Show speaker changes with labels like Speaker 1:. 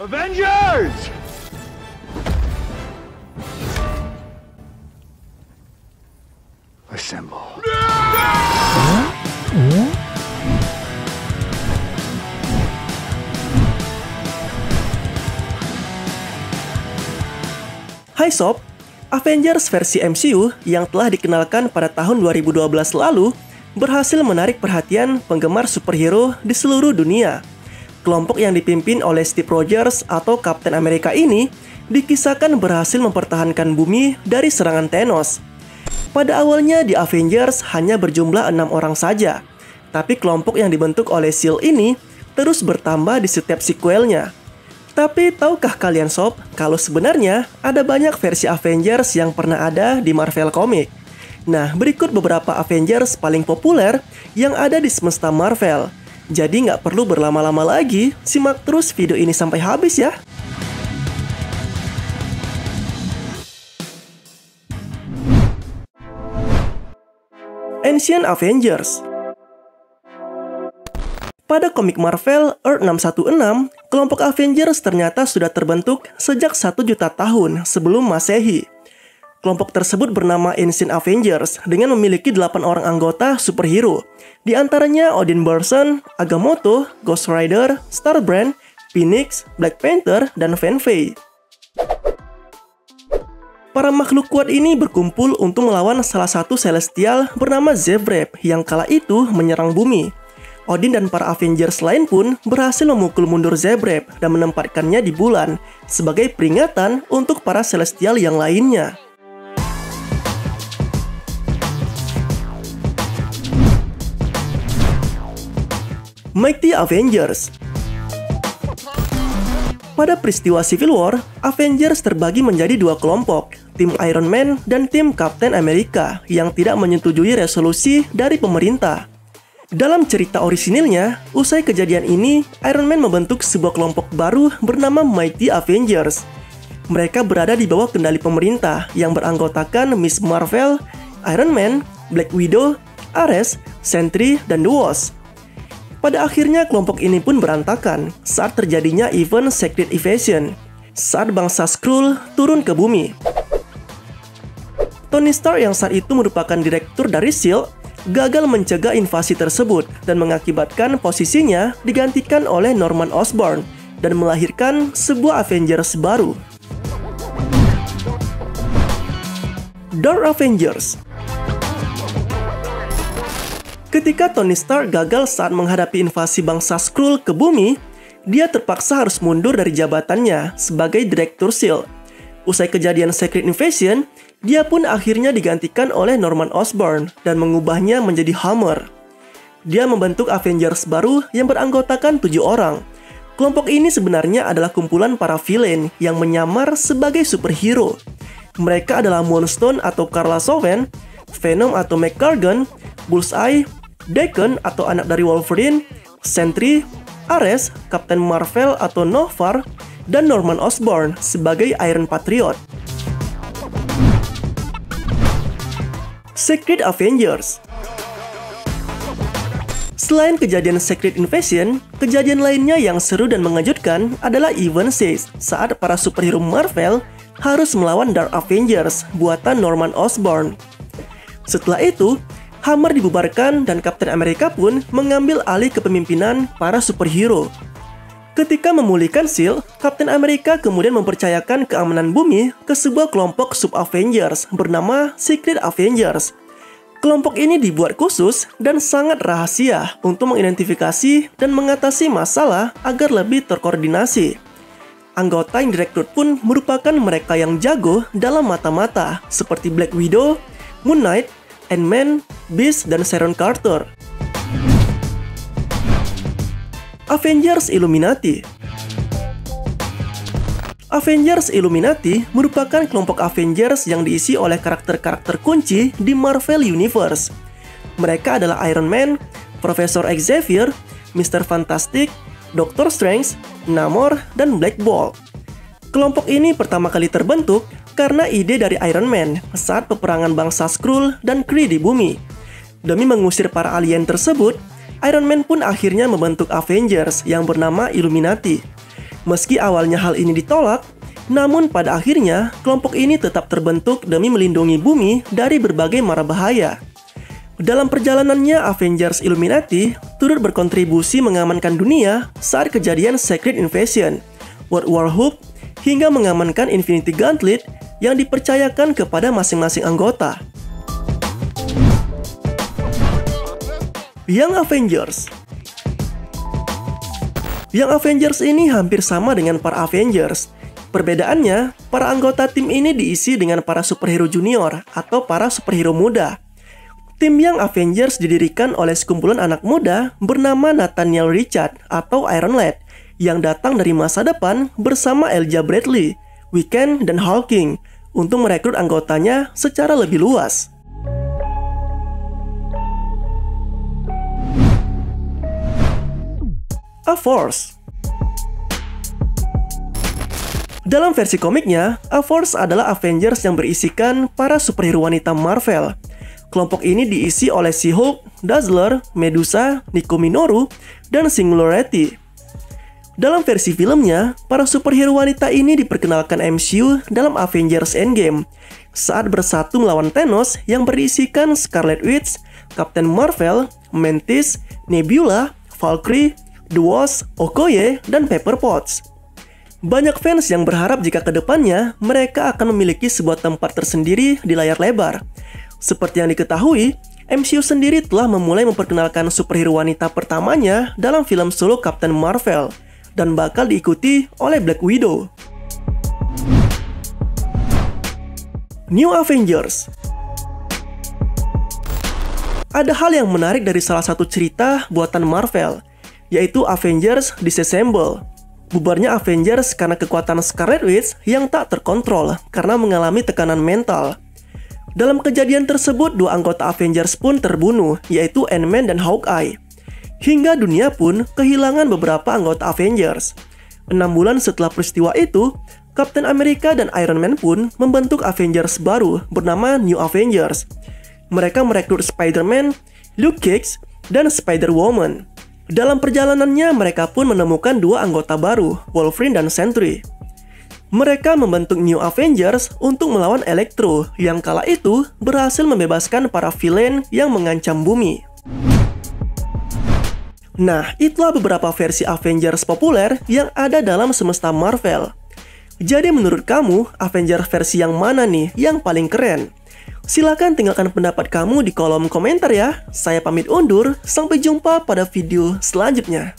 Speaker 1: Avengers! Assemble.
Speaker 2: Hai Sob, Avengers versi MCU yang telah dikenalkan pada tahun 2012 lalu berhasil menarik perhatian penggemar superhero di seluruh dunia. Kelompok yang dipimpin oleh Steve Rogers atau Kapten Amerika ini dikisahkan berhasil mempertahankan bumi dari serangan Thanos. Pada awalnya di Avengers hanya berjumlah 6 orang saja, tapi kelompok yang dibentuk oleh S.H.I.E.L.D. ini terus bertambah di setiap sequelnya. Tapi tahukah kalian Sob, kalau sebenarnya ada banyak versi Avengers yang pernah ada di Marvel Comics? Nah, berikut beberapa Avengers paling populer yang ada di semesta Marvel. Jadi nggak perlu berlama-lama lagi, simak terus video ini sampai habis ya. Ancient Avengers. Pada komik Marvel Earth 616, kelompok Avengers ternyata sudah terbentuk sejak 1 juta tahun sebelum Masehi. Kelompok tersebut bernama Ancient Avengers dengan memiliki 8 orang anggota superhero. Di antaranya Odin Barson, Agamotto, Ghost Rider, Starbrand, Phoenix, Black Panther, dan Van Fey. Para makhluk kuat ini berkumpul untuk melawan salah satu Celestial bernama Zebrep yang kala itu menyerang bumi. Odin dan para Avengers lain pun berhasil memukul mundur Zebrep dan menempatkannya di bulan sebagai peringatan untuk para Celestial yang lainnya. Mighty Avengers. Pada peristiwa Civil War, Avengers terbagi menjadi 2 kelompok, tim Iron Man dan tim Kapten Amerika yang tidak menyetujui resolusi dari pemerintah. Dalam cerita orisinilnya, usai kejadian ini, Iron Man membentuk sebuah kelompok baru bernama Mighty Avengers. Mereka berada di bawah kendali pemerintah yang beranggotakan Miss Marvel, Iron Man, Black Widow, Ares, Sentry, dan The Wasp. Pada akhirnya kelompok ini pun berantakan saat terjadinya event Secret Invasion, saat bangsa Skrull turun ke bumi. Tony Stark yang saat itu merupakan direktur dari S.H.I.E.L.D. gagal mencegah invasi tersebut dan mengakibatkan posisinya digantikan oleh Norman Osborn dan melahirkan sebuah Avengers baru. Dark Avengers. Ketika Tony Stark gagal saat menghadapi invasi bangsa Skrull ke bumi, dia terpaksa harus mundur dari jabatannya sebagai direktur S.H.I.E.L.D. Usai kejadian Secret Invasion, dia pun akhirnya digantikan oleh Norman Osborn dan mengubahnya menjadi Hammer. Dia membentuk Avengers baru yang beranggotakan 7 orang. Kelompok ini sebenarnya adalah kumpulan para villain yang menyamar sebagai superhero. Mereka adalah Moonstone atau Karla Soven, Venom atau McGargan, Bullseye, Daken atau anak dari Wolverine, Sentry, Ares, Kapten Marvel atau Noh-Varr, dan Norman Osborn sebagai Iron Patriot. Secret Avengers. Selain kejadian Secret Invasion, kejadian lainnya yang seru dan mengejutkan adalah Event 6 saat para superhero Marvel harus melawan Dark Avengers buatan Norman Osborn. Setelah itu, Hammer dibubarkan dan Kapten Amerika pun mengambil alih kepemimpinan para superhero. Ketika memulihkan S.H.I.E.L.D., Kapten Amerika kemudian mempercayakan keamanan bumi ke sebuah kelompok sub-Avengers bernama Secret Avengers. Kelompok ini dibuat khusus dan sangat rahasia untuk mengidentifikasi dan mengatasi masalah agar lebih terkoordinasi. Anggota yang direkrut pun merupakan mereka yang jago dalam mata-mata seperti Black Widow, Moon Knight, Ant-Man, Beast, dan Sharon Carter. Avengers Illuminati. Avengers Illuminati merupakan kelompok Avengers yang diisi oleh karakter-karakter kunci di Marvel Universe. Mereka adalah Iron Man, Profesor Xavier, Mr. Fantastic, Doctor Strange, Namor, dan Black Bolt. Kelompok ini pertama kali terbentuk karena ide dari Iron Man saat peperangan bangsa Skrull dan Kree di bumi. Demi mengusir para alien tersebut, Iron Man pun akhirnya membentuk Avengers yang bernama Illuminati. Meski awalnya hal ini ditolak, namun pada akhirnya kelompok ini tetap terbentuk demi melindungi bumi dari berbagai mara bahaya. Dalam perjalanannya, Avengers Illuminati turut berkontribusi mengamankan dunia saat kejadian Secret Invasion, World War Hulk, hingga mengamankan Infinity Gauntlet yang dipercayakan kepada masing-masing anggota. Young Avengers. Young Avengers ini hampir sama dengan para Avengers. Perbedaannya, para anggota tim ini diisi dengan para superhero junior atau para superhero muda. Tim Young Avengers didirikan oleh sekumpulan anak muda bernama Nathaniel Richard atau Iron Lad yang datang dari masa depan bersama Elijah Bradley, Wiccan, dan Hawking untuk merekrut anggotanya secara lebih luas. A-Force. Dalam versi komiknya, A-Force adalah Avengers yang berisikan para superhero wanita Marvel. Kelompok ini diisi oleh She-Hulk, Dazzler, Medusa, Nico Minoru, dan Singularity. Dalam versi filmnya, para superhero wanita ini diperkenalkan MCU dalam Avengers Endgame saat bersatu melawan Thanos yang berisikan Scarlet Witch, Captain Marvel, Mantis, Nebula, Valkyrie, The Wasp, Okoye, dan Pepper Potts. Banyak fans yang berharap jika kedepannya mereka akan memiliki sebuah tempat tersendiri di layar lebar. Seperti yang diketahui, MCU sendiri telah memulai memperkenalkan superhero wanita pertamanya dalam film solo Captain Marvel dan bakal diikuti oleh Black Widow. New Avengers. Ada hal yang menarik dari salah satu cerita buatan Marvel, yaitu Avengers Disassemble. Bubarnya Avengers karena kekuatan Scarlet Witch yang tak terkontrol karena mengalami tekanan mental. Dalam kejadian tersebut, dua anggota Avengers pun terbunuh, yaitu Ant-Man dan Hawkeye. Hingga dunia pun kehilangan beberapa anggota Avengers. 6 bulan setelah peristiwa itu, Captain America dan Iron Man pun membentuk Avengers baru bernama New Avengers. Mereka merekrut Spider-Man, Luke Cage, dan Spider-Woman. Dalam perjalanannya, mereka pun menemukan dua anggota baru, Wolverine dan Sentry. Mereka membentuk New Avengers untuk melawan Electro, yang kala itu berhasil membebaskan para villain yang mengancam bumi. Nah, itulah beberapa versi Avengers populer yang ada dalam semesta Marvel. Jadi menurut kamu, Avengers versi yang mana nih yang paling keren? Silahkan tinggalkan pendapat kamu di kolom komentar ya. Saya pamit undur, sampai jumpa pada video selanjutnya.